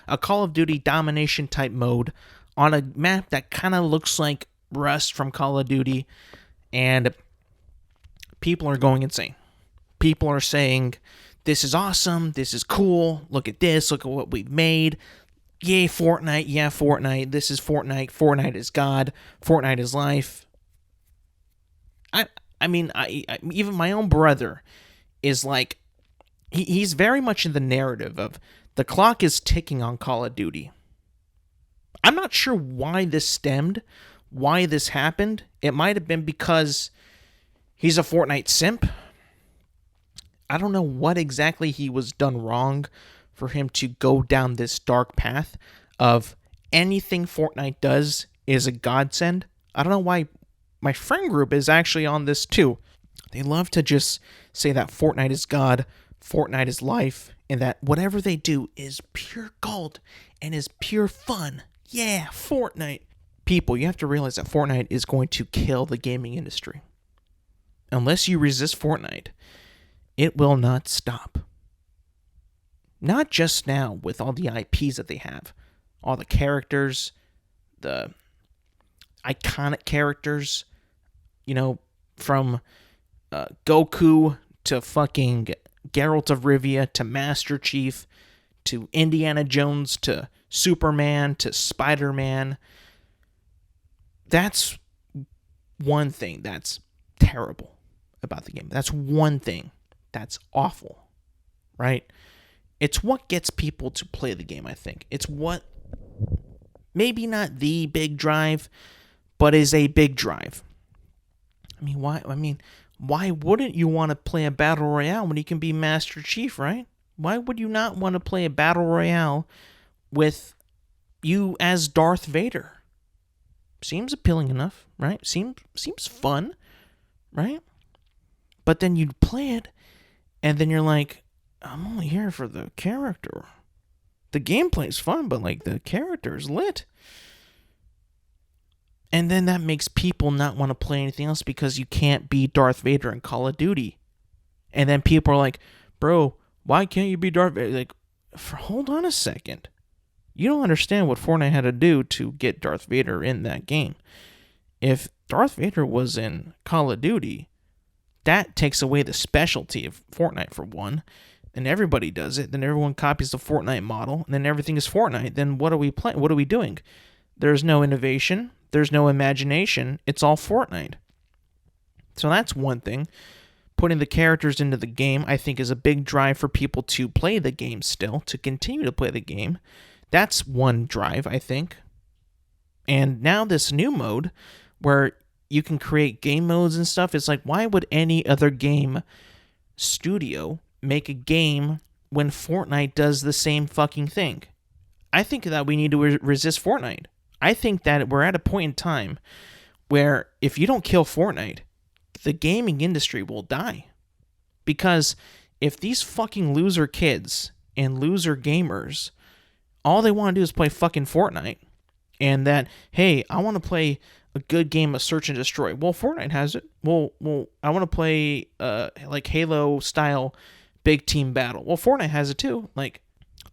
a Call of Duty domination type mode on a map that kind of looks like Rust from Call of Duty, and people are going insane. People are saying, this is awesome, this is cool, look at this, look at what we've made. Yay, Fortnite, yeah, Fortnite, this is Fortnite, Fortnite is God, Fortnite is life. I mean, even my own brother is like, he's very much in the narrative of the clock is ticking on Call of Duty. I'm not sure why this stemmed, why this happened. It might have been because he's a Fortnite simp. I don't know what exactly he was done wrong for him to go down this dark path of anything Fortnite does is a godsend. I don't know why my friend group is actually on this too. They love to just say that Fortnite is God, Fortnite is life, and that whatever they do is pure gold and is pure fun. Yeah, Fortnite. People, you have to realize that Fortnite is going to kill the gaming industry. Unless you resist Fortnite, it will not stop. Not just now with all the IPs that they have, all the characters, the iconic characters, from Goku to fucking Geralt of Rivia to Master Chief to Indiana Jones to Superman to Spider-Man. That's one thing that's terrible about the game. That's one thing that's awful, right? It's what gets people to play the game, I think. It's what, maybe not the big drive, but is a big drive. Why wouldn't you want to play a battle royale when you can be Master Chief, right? Why would you not want to play a battle royale with you as Darth Vader? Seems appealing enough, right? Seems fun, right? But then you'd play it, and then you're like, I'm only here for the character. The gameplay's fun, but like the character's lit. And then that makes people not want to play anything else because you can't be Darth Vader in Call of Duty. And then people are like, bro, why can't you be Darth Vader? Like, hold on a second. You don't understand what Fortnite had to do to get Darth Vader in that game. If Darth Vader was in Call of Duty, that takes away the specialty of Fortnite for one. And everybody does it. Then everyone copies the Fortnite model. And then everything is Fortnite. Then what are we playing? What are we doing? There's no innovation. There's no imagination. It's all Fortnite. So that's one thing. Putting the characters into the game, I think, is a big drive for people to play the game still, to continue to play the game. That's one drive, I think. And now this new mode where you can create game modes and stuff, it's like, why would any other game studio make a game when Fortnite does the same fucking thing? I think that we need to resist Fortnite. I think that we're at a point in time where if you don't kill Fortnite, the gaming industry will die. Because if these fucking loser kids and loser gamers, all they want to do is play fucking Fortnite, and that, hey, I want to play a good game of search and destroy. Well, Fortnite has it. Well, I want to play like Halo style big team battle. Well, Fortnite has it too. Like,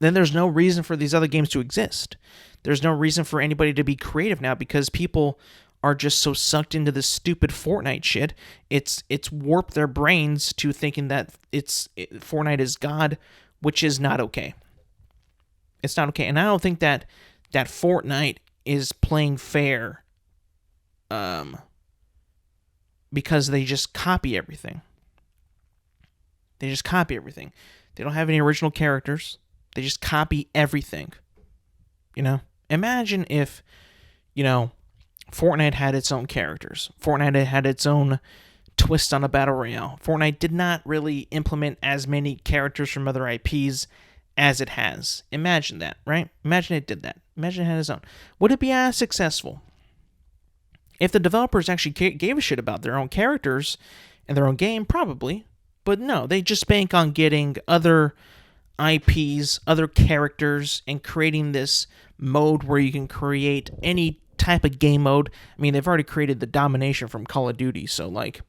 then there's no reason for these other games to exist. There's no reason for anybody to be creative now because people are just so sucked into this stupid Fortnite shit. It's warped their brains to thinking that Fortnite is God, which is not okay. It's not okay. And I don't think that Fortnite is playing fair because they just copy everything. They just copy everything. They don't have any original characters. They just copy everything. Imagine if, Fortnite had its own characters. Fortnite had its own twist on a battle royale. Fortnite did not really implement as many characters from other IPs as it has. Imagine that, right? Imagine it did that. Imagine it had its own. Would it be as successful? If the developers actually gave a shit about their own characters and their own game, probably. But no, they just bank on getting other IPs, other characters, and creating this mode where you can create any type of game mode. I mean, they've already created the domination from Call of Duty, so like,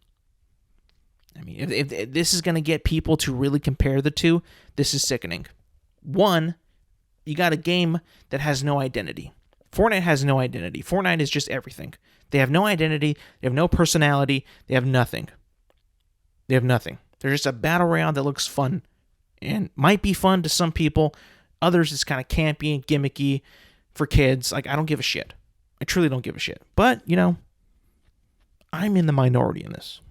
I mean, if this is going to get people to really compare the two, this is sickening. One, you got a game that has no identity. Fortnite has no identity. Fortnite is just everything. They have no identity. They have no personality. They have nothing. They're just a battle royale that looks fun and might be fun to some people. Others, it's kind of campy and gimmicky for kids. Like, I don't give a shit. I truly don't give a shit. But, I'm in the minority in this.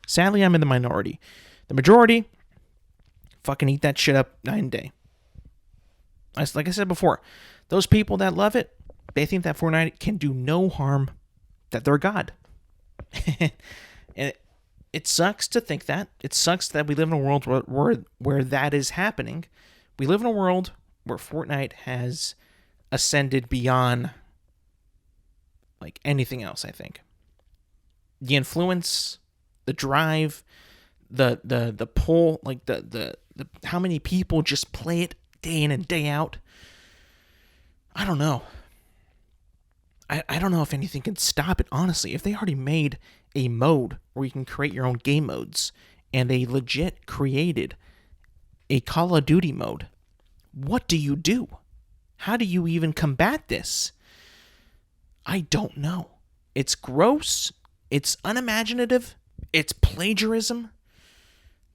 Sadly, I'm in the minority. The majority, fucking eat that shit up night and day. Like I said before, those people that love it, they think that Fortnite can do no harm, that they're God. And it sucks to think that. It sucks that we live in a world where that is happening. We live in a world where Fortnite has ascended beyond like anything else, I think. The influence, the drive, the pull, like the how many people just play it day in and day out. I don't know. I don't know if anything can stop it, honestly. If they already made a mode where you can create your own game modes, and they legit created a Call of Duty mode, what do you do? How do you even combat this? I don't know. It's gross. It's unimaginative. It's plagiarism.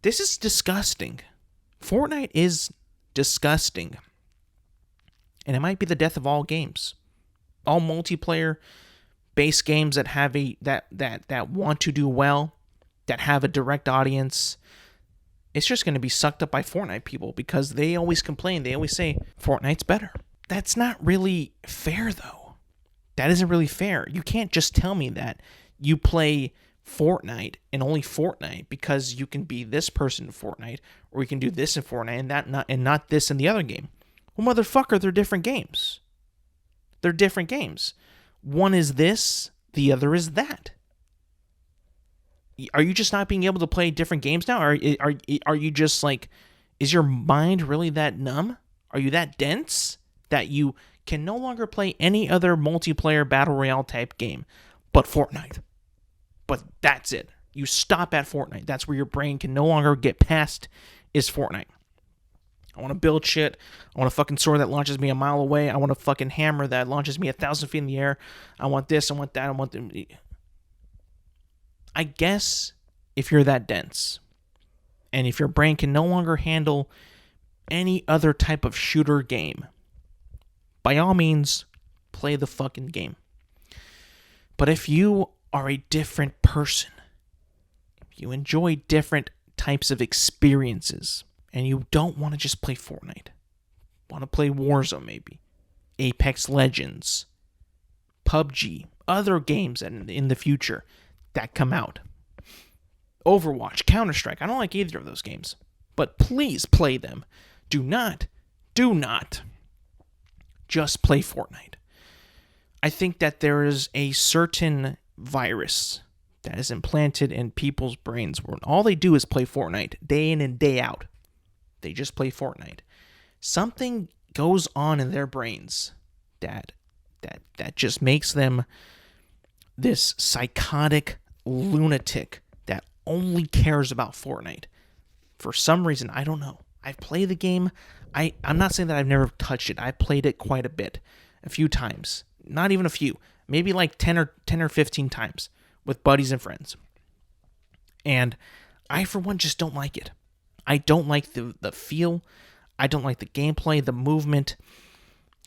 This is disgusting. Fortnite is disgusting. And it might be the death of all games. All multiplayer based games that have that want to do well, that have a direct audience. It's just going to be sucked up by Fortnite people because they always complain. They always say Fortnite's better. That's not really fair, though. That isn't really fair. You can't just tell me that you play Fortnite and only Fortnite because you can be this person in Fortnite, or you can do this in Fortnite and not this in the other game. Well, motherfucker, they're different games. They're different games. One is this, the other is that. Are you just not being able to play different games now? Are you just like, is your mind really that numb? Are you that dense that you can no longer play any other multiplayer battle royale type game but Fortnite? But that's it. You stop at Fortnite. That's where your brain can no longer get past is Fortnite. I want to build shit. I want a fucking sword that launches me a mile away. I want a fucking hammer that launches me 1,000 feet in the air. I want this. I want that. I want them. I guess if you're that dense, and if your brain can no longer handle any other type of shooter game, by all means, play the fucking game. But if you are a different person, if you enjoy different types of experiences, and you don't want to just play Fortnite, want to play Warzone maybe, Apex Legends, PUBG, other games in the future that come out, Overwatch, Counter-Strike, I don't like either of those games, but please play them. Do not just play Fortnite. I think that there is a certain virus that is implanted in people's brains where all they do is play Fortnite day in and day out. They just play Fortnite. Something goes on in their brains that just makes them this psychotic lunatic that only cares about Fortnite. For some reason, I don't know. I've played the game. I'm not saying that I've never touched it. I played it quite a bit, a few times. Not even a few. Maybe like 10 or 15 times with buddies and friends. And I, for one, just don't like it. I don't like the feel. I don't like the gameplay, the movement,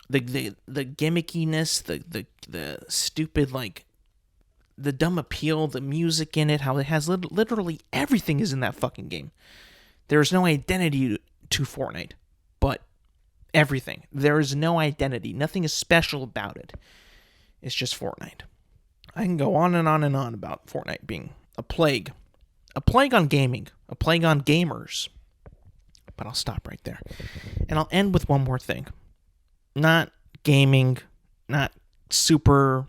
the gimmickiness, the stupid, like, the dumb appeal, the music in it, how it has literally everything is in that fucking game. There's no identity to Fortnite, but everything. There is no identity. Nothing is special about it. It's just Fortnite. I can go on and on and on about Fortnite being a plague on gaming, a plague on gamers. But I'll stop right there. And I'll end with one more thing. Not gaming, not super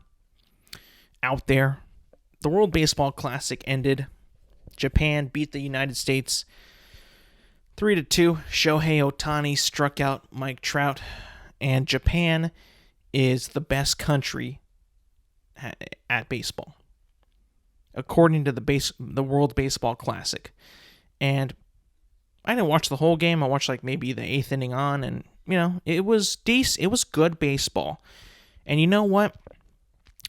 out there. The World Baseball Classic ended. Japan beat the United States 3-2. Shohei Ohtani struck out Mike Trout, and Japan is the best country at baseball, according to the World Baseball Classic. And I didn't watch the whole game. I watched like maybe the 8th inning on, and it was decent. It was good baseball. And you know what?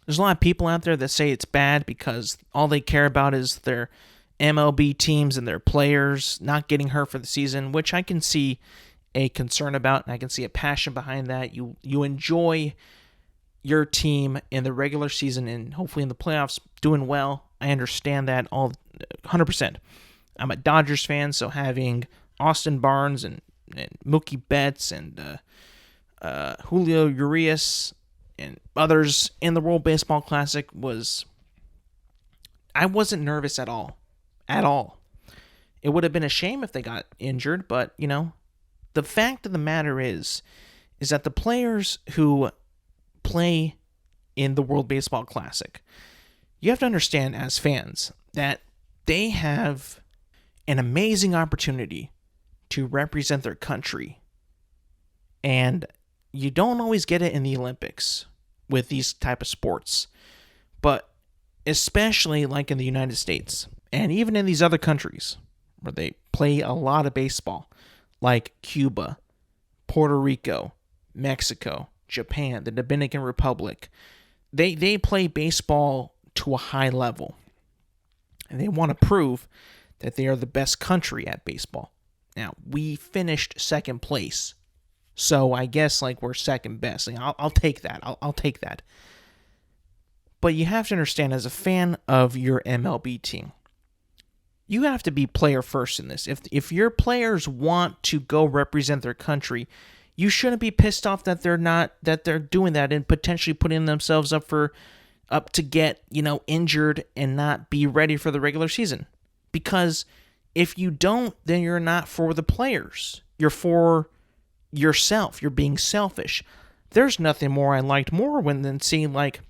There's a lot of people out there that say it's bad because all they care about is their MLB teams and their players not getting hurt for the season, which I can see a concern about, and I can see a passion behind that. You enjoy your team in the regular season and hopefully in the playoffs doing well. I understand that all 100%. I'm a Dodgers fan, so having Austin Barnes and Mookie Betts and Julio Urias and others in the World Baseball Classic I wasn't nervous at all. At all. It would have been a shame if they got injured, but, the fact of the matter is that the players who play in the World Baseball Classic, you have to understand as fans that they have an amazing opportunity to represent their country. And you don't always get it in the Olympics with these type of sports, but especially like in the United States and even in these other countries where they play a lot of baseball, like Cuba, Puerto Rico, Mexico, Japan, the Dominican Republic. They play baseball to a high level, and they want to prove that they are the best country at baseball. Now, we finished second place, so I guess like we're second best. I'll take that. I'll take that. But you have to understand, as a fan of your MLB team, you have to be player first in this. If your players want to go represent their country, you shouldn't be pissed off that they're doing that and potentially putting themselves up to get, injured and not be ready for the regular season. Because if you don't, then you're not for the players. You're for yourself. You're being selfish. There's nothing more I liked more than seeing like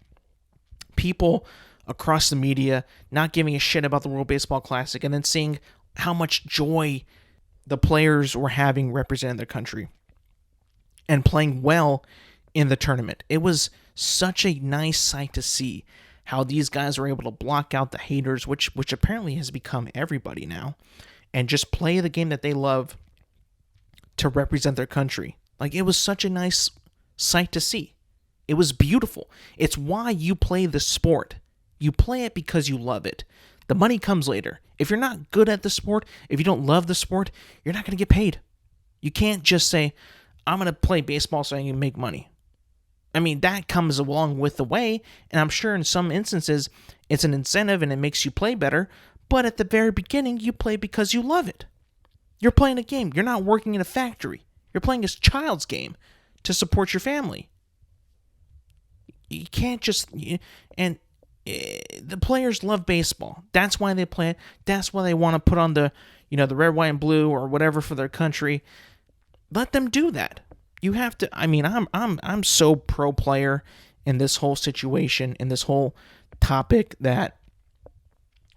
people across the media not giving a shit about the World Baseball Classic, and then seeing how much joy the players were having representing their country and playing well in the tournament. It was such a nice sight to see how these guys were able to block out the haters, which apparently has become everybody now, and just play the game that they love to represent their country. Like, it was such a nice sight to see. It was beautiful. It's why you play the sport. You play it because you love it. The money comes later. If you're not good at the sport, if you don't love the sport, you're not going to get paid. You can't just say, I'm going to play baseball so I can make money. I mean, that comes along with the way, and I'm sure in some instances it's an incentive and it makes you play better, but at the very beginning, you play because you love it. You're playing a game. You're not working in a factory. You're playing a child's game to support your family. You can't just... And the players love baseball. That's why they play it. That's why they want to put on the red, white, and blue or whatever for their country. Let them do that. You have to. I mean, I'm so pro player in this whole situation, in this whole topic, that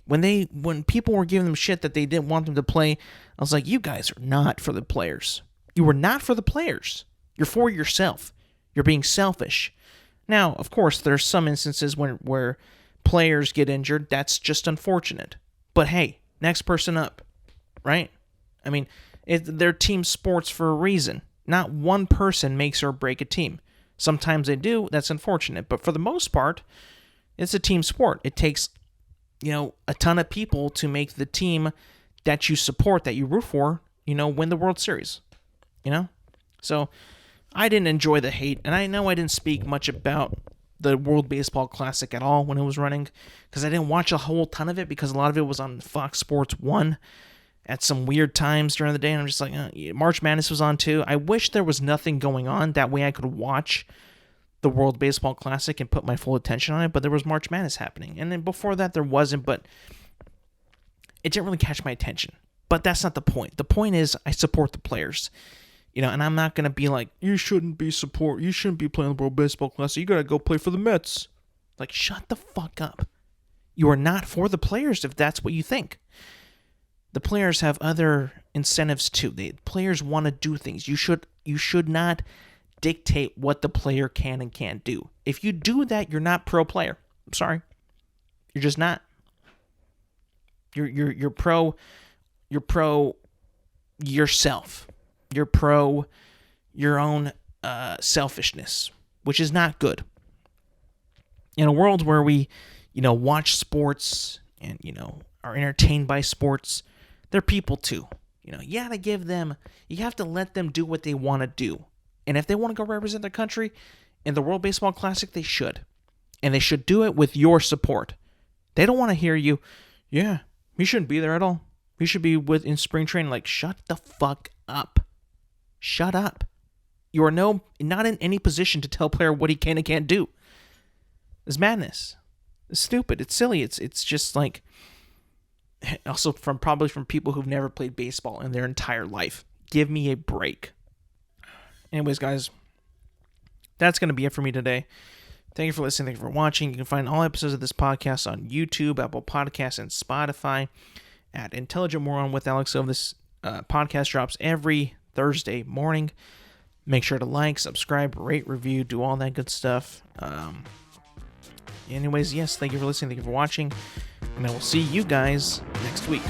when people were giving them shit that they didn't want them to play, I was like, you guys are not for the players. You were not for the players. You're for yourself. You're being selfish. Now, of course, there's some instances where players get injured. That's just unfortunate. But hey, next person up, right? I mean, they're team sports for a reason. Not one person makes or break a team. Sometimes they do. That's unfortunate. But for the most part, it's a team sport. It takes, a ton of people to make the team that you support, that you root for, win the World Series. So I didn't enjoy the hate, and I know I didn't speak much about the World Baseball Classic at all when it was running, because I didn't watch a whole ton of it, because a lot of it was on Fox Sports 1 at some weird times during the day, and I'm just like, March Madness was on too. I wish there was nothing going on. That way I could watch the World Baseball Classic and put my full attention on it, but there was March Madness happening. And then before that there wasn't, but it didn't really catch my attention. But that's not the point. The point is I support the players. And I'm not going to be like, you shouldn't be playing the World Baseball Classic. You got to go play for the Mets. Like, shut the fuck up. You are not for the players if that's what you think. The players have other incentives too. The players want to do things. You should not dictate what the player can and can't do. If you do that, you're not pro player. I'm sorry. You're just not. You're pro yourself. You're pro your own selfishness, which is not good. In a world where we, watch sports and, are entertained by sports, they're people too. You have to let them do what they want to do. And if they want to go represent their country in the World Baseball Classic, they should. And they should do it with your support. They don't want to hear you, yeah, he shouldn't be there at all. He should be in spring training. Like, shut the fuck up. Shut up. You are not in any position to tell a player what he can and can't do. It's madness. It's stupid. It's silly. It's just like, also probably from people who've never played baseball in their entire life. Give me a break. Anyways, guys, that's going to be it for me today. Thank you for listening. Thank you for watching. You can find all episodes of this podcast on YouTube, Apple Podcasts, and Spotify at Intelligent Moron with Alex Silva. This podcast drops every Thursday morning. Make sure to like, subscribe, rate, review, do all that good stuff. Anyways, yes, thank you for listening. Thank you for watching. And I will see you guys next week.